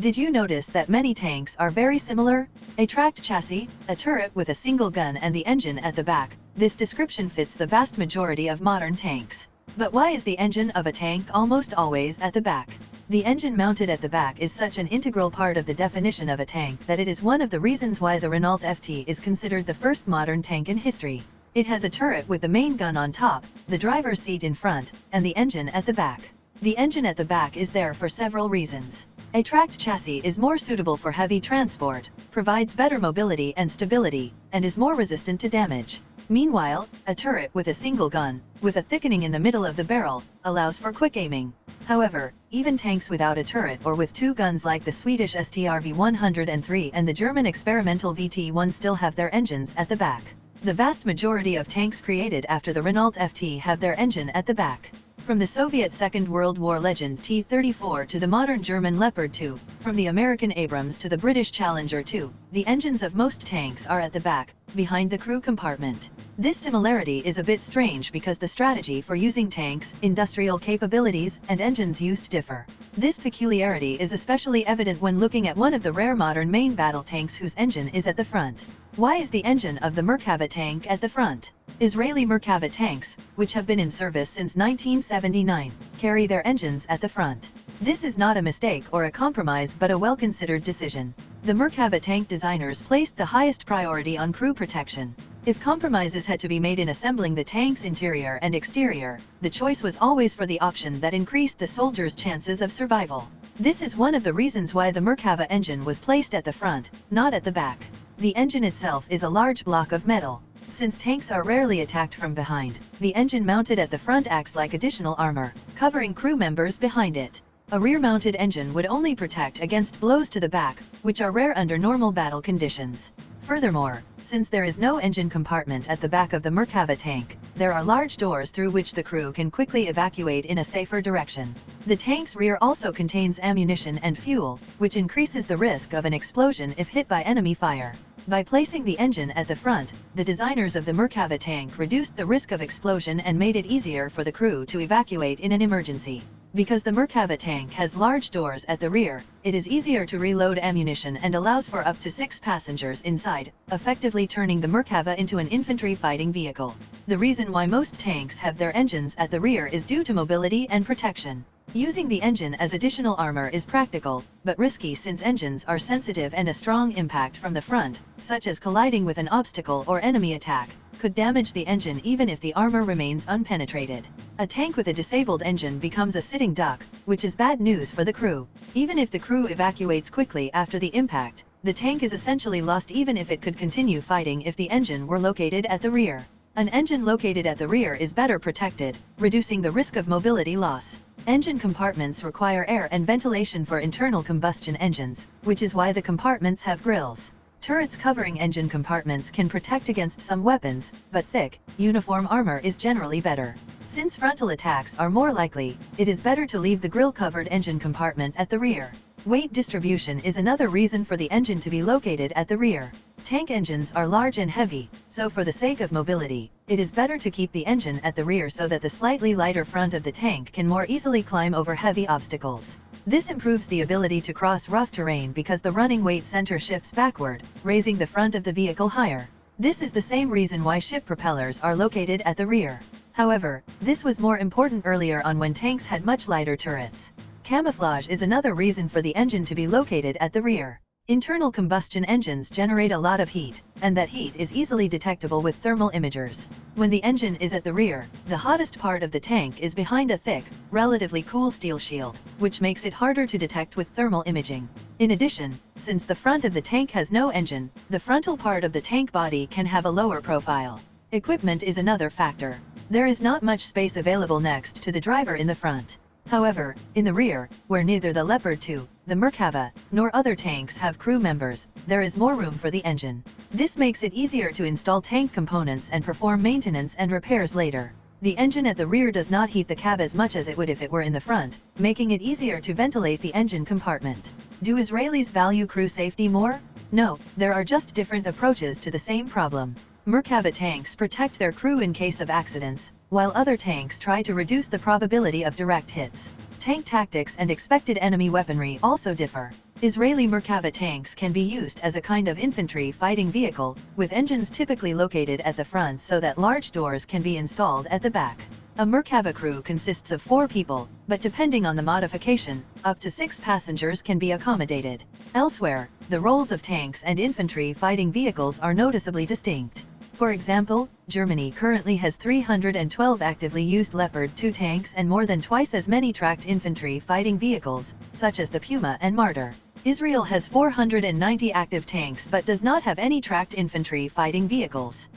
Did you notice that many tanks are very similar? A tracked chassis, a turret with a single gun and the engine at the back. This description fits the vast majority of modern tanks. But why is the engine of a tank almost always at the back? The engine mounted at the back is such an integral part of the definition of a tank that it is one of the reasons why the Renault FT is considered the first modern tank in history. It has a turret with the main gun on top, the driver's seat in front, and the engine at the back. The engine at the back is there for several reasons. A tracked chassis is more suitable for heavy transport, provides better mobility and stability, and is more resistant to damage. Meanwhile, a turret with a single gun, with a thickening in the middle of the barrel, allows for quick aiming. However, even tanks without a turret or with two guns like the Swedish STR V103 and the German experimental VT1 still have their engines at the back. The vast majority of tanks created after the Renault FT have their engine at the back. From the Soviet Second World War Legend T-34 to the modern German Leopard 2, from the American Abrams to the British Challenger 2, the engines of most tanks are at the back, behind the crew compartment. This similarity is a bit strange because the strategy for using tanks, industrial capabilities, and engines used differ. This peculiarity is especially evident when looking at one of the rare modern main battle tanks whose engine is at the front. Why is the engine of the Merkava tank at the front? Israeli Merkava tanks, which have been in service since 1979, carry their engines at the front. This is not a mistake or a compromise but a well-considered decision. The Merkava tank designers placed the highest priority on crew protection. If compromises had to be made in assembling the tank's interior and exterior, the choice was always for the option that increased the soldiers' chances of survival. This is one of the reasons why the Merkava engine was placed at the front, not at the back. The engine itself is a large block of metal. Since tanks are rarely attacked from behind, the engine mounted at the front acts like additional armor, covering crew members behind it. A rear-mounted engine would only protect against blows to the back, which are rare under normal battle conditions. Furthermore, since there is no engine compartment at the back of the Merkava tank, there are large doors through which the crew can quickly evacuate in a safer direction. The tank's rear also contains ammunition and fuel, which increases the risk of an explosion if hit by enemy fire. By placing the engine at the front, the designers of the Merkava tank reduced the risk of explosion and made it easier for the crew to evacuate in an emergency. Because the Merkava tank has large doors at the rear, it is easier to reload ammunition and allows for up to 6 passengers inside, effectively turning the Merkava into an infantry fighting vehicle. The reason why most tanks have their engines at the rear is due to mobility and protection. Using the engine as additional armor is practical, but risky since engines are sensitive and a strong impact from the front, such as colliding with an obstacle or enemy attack, could damage the engine even if the armor remains unpenetrated. A tank with a disabled engine becomes a sitting duck, which is bad news for the crew. Even if the crew evacuates quickly after the impact, the tank is essentially lost even if it could continue fighting if the engine were located at the rear. An engine located at the rear is better protected, reducing the risk of mobility loss. Engine compartments require air and ventilation for internal combustion engines, which is why the compartments have grills. Turrets covering engine compartments can protect against some weapons, but thick, uniform armor is generally better. Since frontal attacks are more likely, it is better to leave the grill-covered engine compartment at the rear. Weight distribution is another reason for the engine to be located at the rear. Tank engines are large and heavy, so for the sake of mobility, it is better to keep the engine at the rear so that the slightly lighter front of the tank can more easily climb over heavy obstacles. This improves the ability to cross rough terrain because the running weight center shifts backward, raising the front of the vehicle higher. This is the same reason why ship propellers are located at the rear. However, this was more important earlier on when tanks had much lighter turrets. Camouflage is another reason for the engine to be located at the rear. Internal combustion engines generate a lot of heat, and that heat is easily detectable with thermal imagers. When the engine is at the rear, the hottest part of the tank is behind a thick, relatively cool steel shield, which makes it harder to detect with thermal imaging. In addition, since the front of the tank has no engine, the frontal part of the tank body can have a lower profile. Equipment is another factor. There is not much space available next to the driver in the front. However, in the rear, where neither the Leopard 2, the Merkava, nor other tanks have crew members, there is more room for the engine. This makes it easier to install tank components and perform maintenance and repairs later. The engine at the rear does not heat the cab as much as it would if it were in the front, making it easier to ventilate the engine compartment. Do Israelis value crew safety more? No, there are just different approaches to the same problem. Merkava tanks protect their crew in case of accidents, while other tanks try to reduce the probability of direct hits. Tank tactics and expected enemy weaponry also differ. Israeli Merkava tanks can be used as a kind of infantry fighting vehicle, with engines typically located at the front so that large doors can be installed at the back. A Merkava crew consists of 4 people, but depending on the modification, up to 6 passengers can be accommodated. Elsewhere, the roles of tanks and infantry fighting vehicles are noticeably distinct. For example, Germany currently has 312 actively used Leopard 2 tanks and more than twice as many tracked infantry fighting vehicles, such as the Puma and Marder. Israel has 490 active tanks but does not have any tracked infantry fighting vehicles.